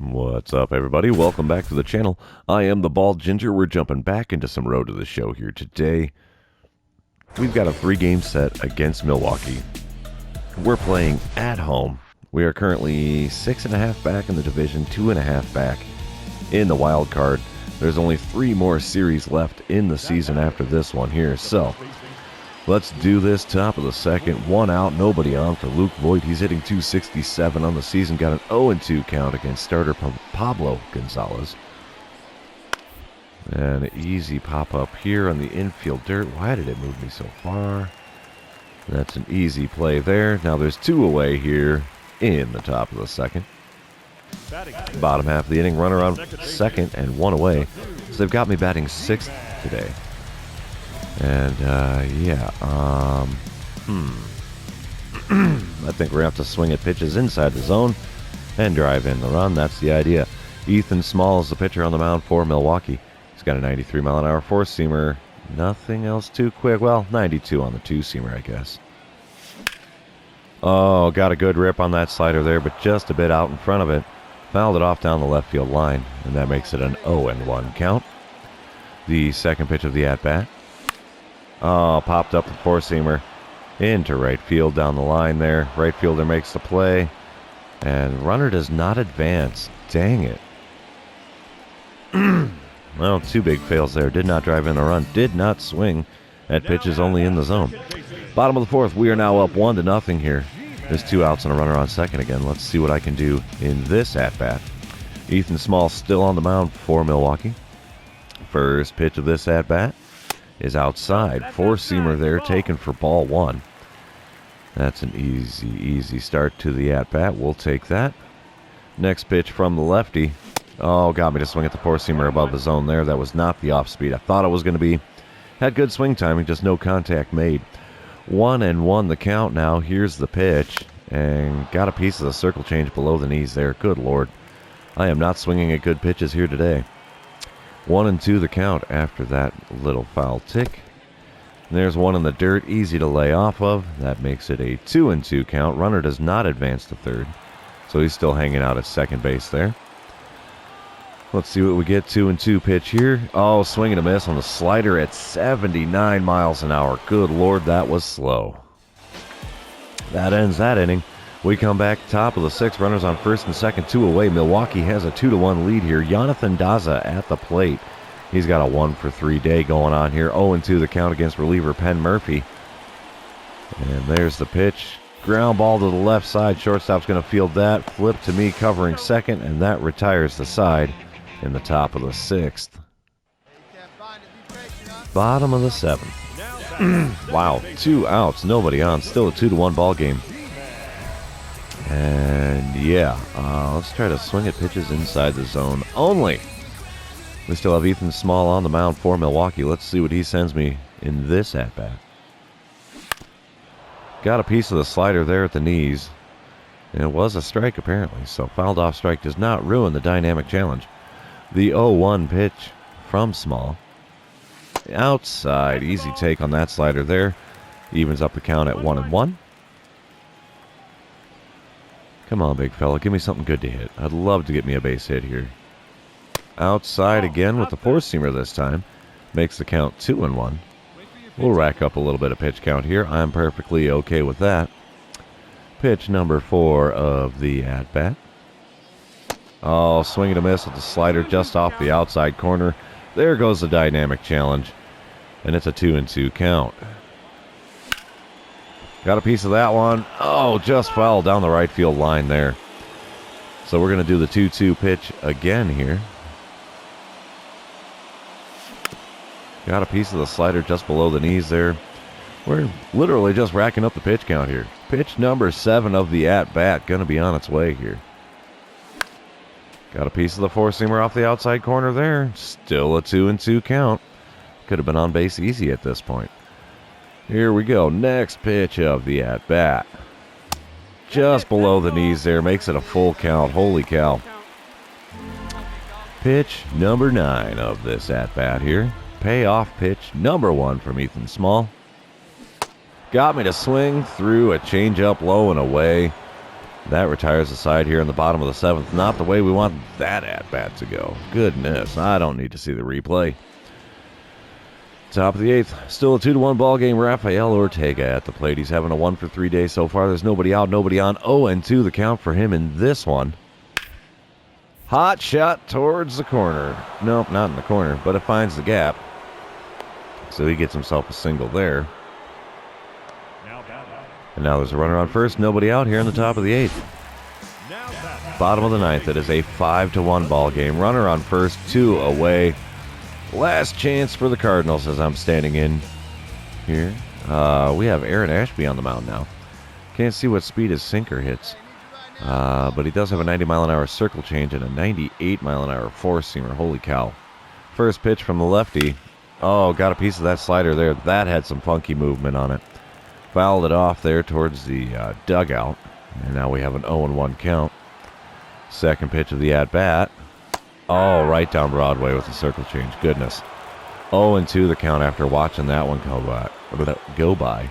What's up, everybody? Welcome back to the channel. I am the Bald Ginger. We're jumping back into some Road to the Show here today. We've got a 3-game set against Milwaukee. We're playing at home. We are currently 6.5 back in the division, 2.5 back in the wild card. There's only 3 more series left in the season after this one here. So, let's do this. Top of the second, 1 out, nobody on for Luke Voigt. He's hitting .267 on the season. Got an 0-2 count against starter Pablo Gonzalez. And an easy pop-up here on the infield dirt. Why did it move me so far? That's an easy play there. Now there's 2 away here in the top of the second. Bottom half of the inning, runner on second and 1 away. So they've got me batting 6th today. And, I think we're going to have to swing at pitches inside the zone and drive in the run. That's the idea. Ethan Small is the pitcher on the mound for Milwaukee. He's got a 93-mile-an-hour four-seamer. Nothing else too quick. Well, 92 on the two-seamer, I guess. Oh, got a good rip on that slider there, but just a bit out in front of it. Fouled it off down the left field line, and that makes it an 0-1 count. The second pitch of the at-bat. Oh, popped up the four-seamer into right field down the line there. Right fielder makes the play, and runner does not advance. Dang it. Well, 2 big fails there. Did not drive in the run. Did not swing at pitches only in the zone. Bottom of the fourth, we are now up 1-0 here. There's 2 outs and a runner on second again. Let's see what I can do in this at-bat. Ethan Small still on the mound for Milwaukee. First pitch of this at-bat is outside. Four-seamer there, taken for ball 1. That's an easy start to the at-bat. We'll take that. Next pitch from the lefty. Oh, got me to swing at the four-seamer above the zone there. That was not the off-speed I thought it was going to be. Had good swing timing, just no contact made. 1-1 the count now. Here's the pitch. And got a piece of the circle change below the knees there. Good Lord. I am not swinging at good pitches here today. 1-2 the count after that little foul tick. And there's one in the dirt, easy to lay off of. That makes it a 2-2 count. Runner does not advance to third, so he's still hanging out at second base there. Let's see what we get. 2-2 pitch here. Oh, swing and a miss on the slider at 79 miles an hour. Good Lord, that was slow. That ends that inning. We come back top of the 6th. Runners on first and second, 2 away. Milwaukee has a 2-1 lead here. Jonathan Daza at the plate. He's got a 1-for-3 day going on here. 0-2 the count against reliever Penn Murphy. And there's the pitch. Ground ball to the left side. Shortstop's going to field that. Flip to me covering second, and that retires the side in the top of the 6th. Bottom of the 7th. Wow, 2 outs, nobody on. Still a 2-1 ball game. And yeah, let's try to swing at pitches inside the zone only. We still have Ethan Small on the mound for Milwaukee. Let's see what he sends me in this at-bat. Got a piece of the slider there at the knees. And it was a strike apparently, so fouled off strike does not ruin the dynamic challenge. The 0-1 pitch from Small. Outside, easy take on that slider there. Evens up the count at 1-1. Come on, big fella, give me something good to hit. I'd love to get me a base hit here. Outside again with the four-seamer this time. Makes the count 2-1. We'll rack up a little bit of pitch count here. I'm perfectly okay with that. Pitch number 4 of the at-bat. Oh, swing and a miss with the slider just off the outside corner. There goes the dynamic challenge. And it's a 2-2 count. Got a piece of that one. Oh, just fouled down the right field line there. So we're going to do the 2-2 pitch again here. Got a piece of the slider just below the knees there. We're literally just racking up the pitch count here. Pitch number 7 of the at-bat. Going to be on its way here. Got a piece of the four-seamer off the outside corner there. Still a 2-2 count. Could have been on base easy at this point. Here we go. Next pitch of the at-bat. Just below the knees there. Makes it a full count. Holy cow. Pitch number 9 of this at-bat here. Payoff pitch number 1 from Ethan Small. Got me to swing through a changeup low and away. That retires the side here in the bottom of the 7th. Not the way we want that at-bat to go. Goodness, I don't need to see the replay. Top of the 8th. Still a 2-1 ball game. Rafael Ortega at the plate. He's having a 1-for-3 day so far. There's nobody out, nobody on. 0-2 the count for him in this one. Hot shot towards the corner. Nope, not in the corner, but it finds the gap. So he gets himself a single there. And now there's a runner on first. Nobody out here in the top of the 8th. Bottom of the 9th. It is a 5-1 ball game. Runner on first, 2 away. Last chance for the Cardinals as I'm standing in here. We have Aaron Ashby on the mound now. Can't see what speed his sinker hits. But he does have a 90-mile-an-hour circle change and a 98-mile-an-hour four-seamer. Holy cow. First pitch from the lefty. Oh, got a piece of that slider there. That had some funky movement on it. Fouled it off there towards the dugout. And now we have an 0-1 count. Second pitch of the at-bat. Oh, right down Broadway with the circle change. Goodness. 0-2 the count after watching that one go by.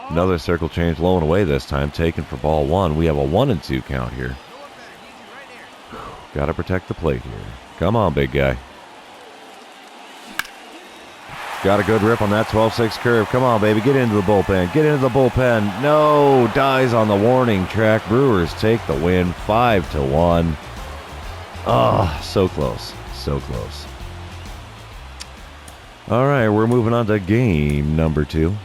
Another circle change low and away this time, taken for ball 1. We have a 1-2 count here. Got to protect the plate here. Come on, big guy. Got a good rip on that 12-6 curve. Come on, baby. Get into the bullpen. Get into the bullpen. No. Dies on the warning track. Brewers take the win 5-1. Oh, so close. So close. All right, we're moving on to game number 2.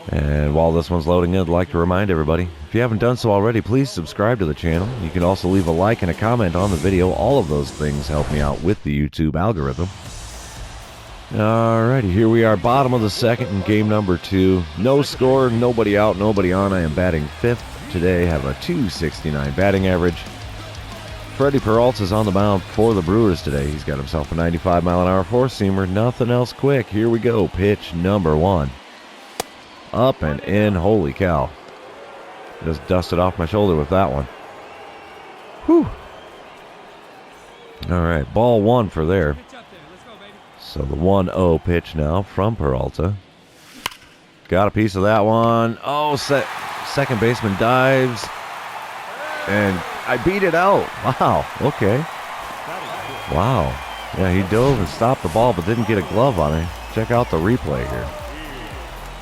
And while this one's loading in, I'd like to remind everybody, if you haven't done so already, please subscribe to the channel. You can also leave a like and a comment on the video. All of those things help me out with the YouTube algorithm. Alrighty, here we are, bottom of the 2nd in game number 2. No score, nobody out, nobody on. I am batting 5th today, have a .269 batting average. Freddie Peralta's on the mound for the Brewers today. He's got himself a 95-mile-an-hour four-seamer. Nothing else quick. Here we go, pitch number 1. Up and in, holy cow. Just dusted off my shoulder with that one. Whew. Alright, ball 1 for there. So the 1-0 pitch now from Peralta. Got a piece of that one. Oh, second baseman dives. And I beat it out. Wow, okay. Wow. Yeah, he dove and stopped the ball but didn't get a glove on it. Check out the replay here.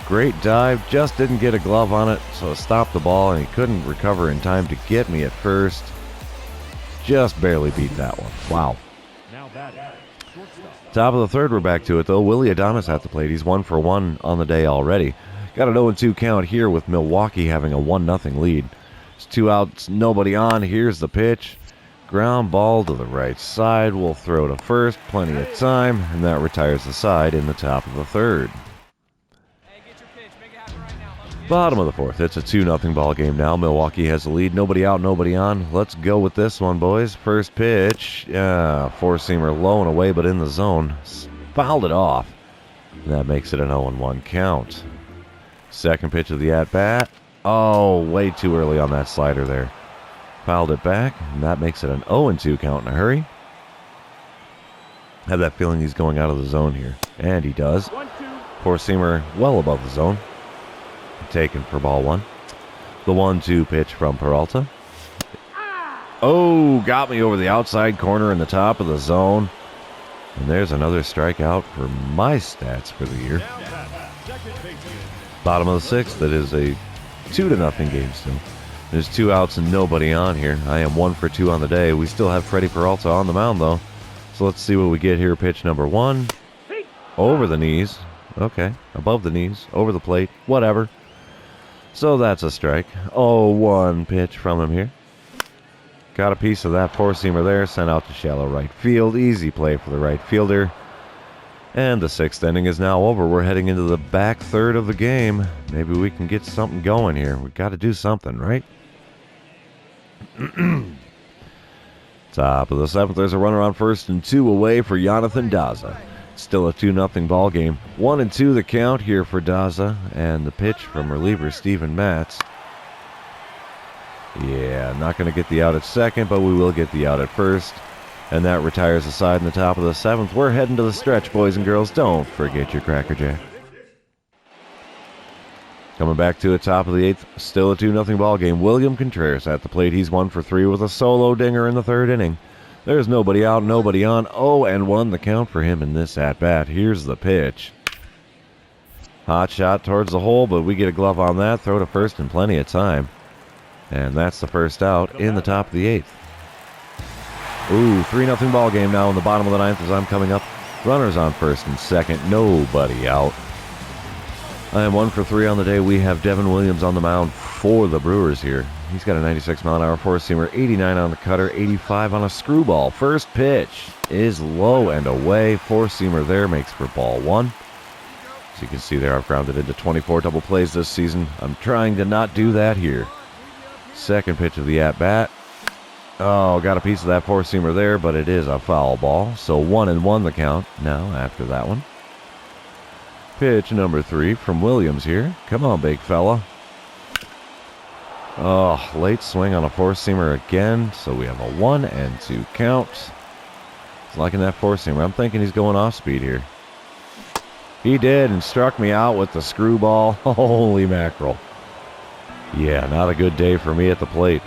Great dive, just didn't get a glove on it, so it stopped the ball and he couldn't recover in time to get me at first. Just barely beat that one. Wow. Top of the 3rd, we're back to it though. Willie Adames at the plate. He's 1 for 1 on the day already. Got an 0-2 count here with Milwaukee having a 1-0 lead. It's 2 outs, nobody on. Here's the pitch. Ground ball to the right side. We'll throw to first. Plenty of time. And that retires the side in the top of the 3rd. Bottom of the 4th. It's a 2-0 ball game now. Milwaukee has the lead. Nobody out, nobody on. Let's go with this one, boys. First pitch. Four-seamer low and away, but in the zone. Fouled it off. And that makes it an 0-1 count. Second pitch of the at-bat. Oh, way too early on that slider there. Fouled it back, and that makes it an 0-2 count in a hurry. Have that feeling he's going out of the zone here. And he does. Four-seamer well above the zone. Taken for ball 1. The 1-2 pitch from Peralta. Oh, got me over the outside corner in the top of the zone. And there's another strikeout for my stats for the year. Bottom of the 6th. That is a 2-0 game still. There's 2 outs and nobody on here. I am 1 for 2 on the day. We still have Freddie Peralta on the mound though. So let's see what we get here. Pitch number 1. Over the knees. Okay. Above the knees. Over the plate. Whatever. So that's a strike. 0-1 pitch from him here. Got a piece of that four-seamer there. Sent out to shallow right field. Easy play for the right fielder. And the 6th inning is now over. We're heading into the back 3rd of the game. Maybe we can get something going here. We got to do something, right? Top of the 7th. There's a runner on first and 2 away for Jonathan Daza. Still a 2-0 ball game. 1-2 the count here for Daza, and the pitch from reliever Steven Matz. Yeah, not going to get the out at second, but we will get the out at first. And that retires the side in the top of the 7th. We're heading to the stretch, boys and girls. Don't forget your Cracker Jack. Coming back to the top of the 8th, still a 2-0 ball game. William Contreras at the plate. He's 1 for 3 with a solo dinger in the 3rd inning. There's nobody out, nobody on. 0-1 the count for him in this at-bat. Here's the pitch. Hot shot towards the hole, but we get a glove on that. Throw to first in plenty of time. And that's the first out in the top of the 8th. Ooh, 3-0 ball game now in the bottom of the 9th as I'm coming up. Runners on first and second, nobody out. I am 1 for 3 on the day. We have Devin Williams on the mound for the Brewers here. He's got a 96-mile-an-hour four-seamer, 89 on the cutter, 85 on a screwball. First pitch is low and away. Four-seamer there makes for ball 1. As you can see there, I've grounded into 24 double plays this season. I'm trying to not do that here. Second pitch of the at-bat. Oh, got a piece of that four-seamer there, but it is a foul ball. So 1-1 the count now after that one. Pitch number 3 from Williams here. Come on, big fella. Oh, late swing on a four-seamer again. So we have a 1-2 count. He's liking that four-seamer. I'm thinking he's going off speed here. He did and struck me out with the screwball. Holy mackerel. Yeah, not a good day for me at the plate.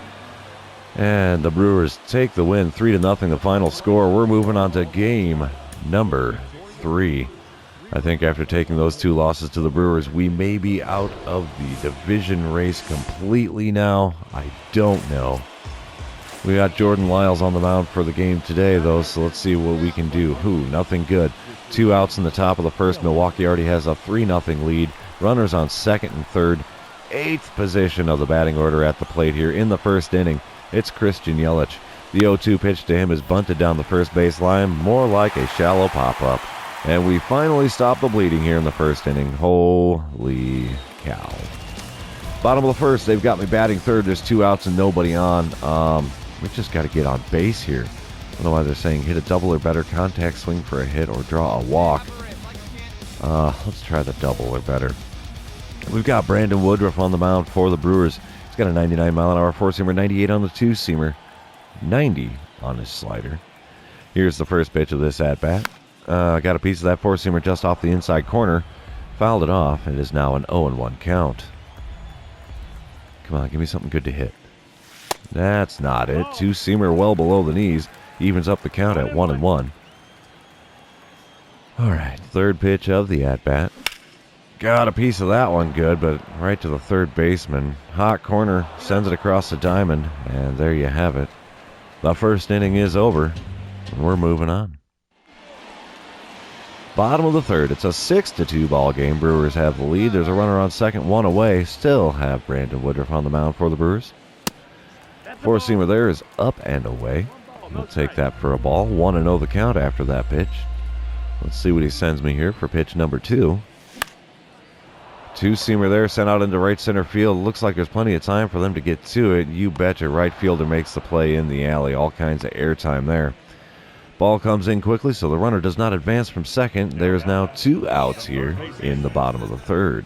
And the Brewers take the win, 3-0 the final score. We're moving on to game number 3. I think after taking those 2 losses to the Brewers, we may be out of the division race completely now. I don't know. We got Jordan Lyles on the mound for the game today, though, so let's see what we can do. Nothing good. 2 outs in the top of the first. Milwaukee already has a 3-0 lead. Runners on second and third. 8th position of the batting order at the plate here in the first inning. It's Christian Yelich. The 0-2 pitch to him is bunted down the first base line, more like a shallow pop-up. And we finally stop the bleeding here in the first inning. Holy cow. Bottom of the first, they've got me batting third. There's 2 outs and nobody on. We just got to get on base here. I don't know why they're saying hit a double or better, contact swing for a hit, or draw a walk. Let's try the double or better. We've got Brandon Woodruff on the mound for the Brewers. He's got a 99-mile-an-hour four-seamer, 98 on the two-seamer, 90 on his slider. Here's the first pitch of this at-bat. Got a piece of that four-seamer just off the inside corner. Fouled it off. It is now an 0-1 count. Come on, give me something good to hit. That's not it. Two-seamer well below the knees. Evens up the count at 1-1. All right, third pitch of the at-bat. Got a piece of that one good, but right to the third baseman. Hot corner, sends it across the diamond, and there you have it. The first inning is over, and we're moving on. Bottom of the third, it's a 6-2 ball game. Brewers have the lead. There's a runner on second, 1 away. Still have Brandon Woodruff on the mound for the Brewers. Four-seamer there is up and away. We'll take that for a ball. 1-0 the count after that pitch. Let's see what he sends me here for pitch number 2. Two-seamer there sent out into right center field. Looks like there's plenty of time for them to get to it. You betcha, right fielder makes the play in the alley. All kinds of airtime there. Ball comes in quickly, so the runner does not advance from second. There's now 2 outs here in the bottom of the third.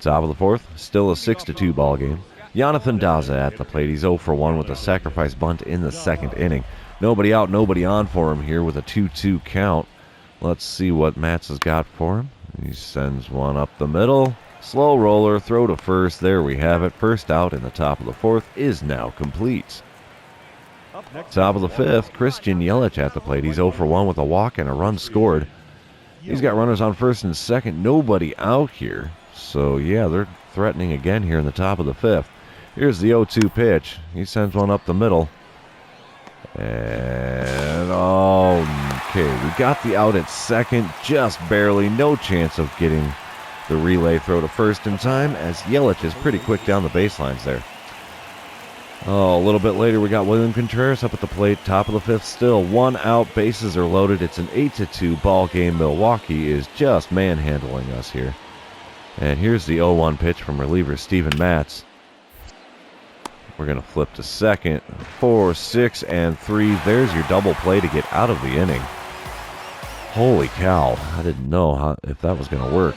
Top of the fourth, still a 6-2 ball game. Jonathan Daza at the plate. He's 0 for 1 with a sacrifice bunt in the second inning. Nobody out, nobody on for him here with a 2-2 count. Let's see what Matz has got for him. He sends one up the middle. Slow roller, throw to first. There we have it. First out in the top of the fourth is now complete. Top of the fifth, Christian Yelich at the plate. He's 0 for 1 with a walk and a run scored. He's got runners on first and second. Nobody out here. So, yeah, they're threatening again here in the top of the fifth. Here's the 0-2 pitch. He sends one up the middle. And, okay, we got the out at second, just barely. No chance of getting the relay throw to first in time, as Yelich is pretty quick down the baselines there. A little bit later, we got William Contreras up at the plate, top of the fifth still. 1 out, bases are loaded. It's an 8-2 ball game. Milwaukee is just manhandling us here. And here's the 0-1 pitch from reliever Steven Matz. We're going to flip to second. 4, 6, and 3. There's your double play to get out of the inning. Holy cow. I didn't know if that was going to work.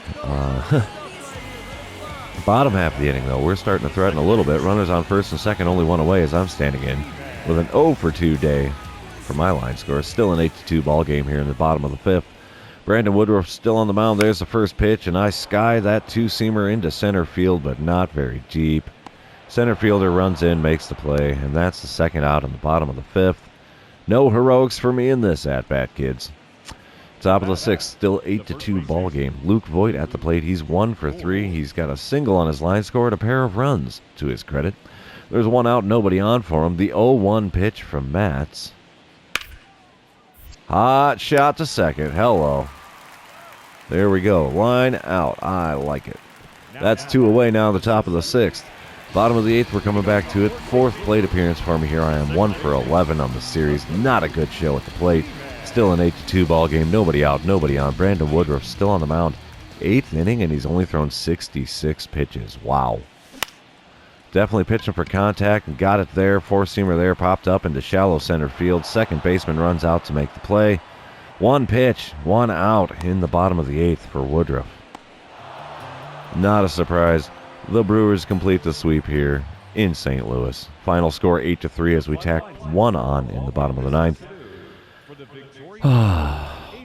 Bottom half of the inning, though, we're starting to threaten a little bit. Runners on first and second, only 1 away as I'm standing in with an 0 for 2 day for my line score. Still an 8-2 ball game here in the bottom of the fifth. Brandon Woodruff still on the mound. There's the first pitch, and I sky that two-seamer into center field, but not very deep. Center fielder runs in, makes the play, and that's the second out in the bottom of the fifth. No heroics for me in this at-bat, kids. Top of the sixth, still 8-2 ball game. Luke Voigt at the plate. He's 1 for 3. He's got a single on his line, scored a pair of runs to his credit. There's one out, nobody on for him. The 0-1 pitch from Matz. Hot shot to second. Hello. There we go. Line out. I like it. That's 2 away now at the top of the sixth. Bottom of the eighth, we're coming back to it. Fourth plate appearance for me here. I am 1 for 11 on the series. Not a good show at the plate. Still an 8-2 ball game. Nobody out, nobody on. Brandon Woodruff still on the mound. 8th inning, and he's only thrown 66 pitches. Wow. Definitely pitching for contact and got it there. Four-seamer there, popped up into shallow center field. Second baseman runs out to make the play. One pitch, one out in the bottom of the eighth for Woodruff. Not a surprise. The Brewers complete the sweep here in St. Louis. Final score 8-3 as we tack one on in the bottom of the ninth.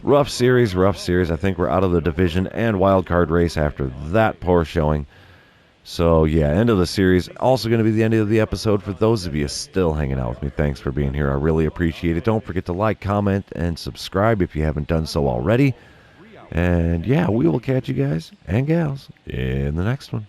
Rough series. I think we're out of the division and wild card race after that poor showing. So, yeah, end of the series. Also going to be the end of the episode. For those of you still hanging out with me, thanks for being here. I really appreciate it. Don't forget to like, comment, and subscribe if you haven't done so already. And, yeah, we will catch you guys and gals in the next one.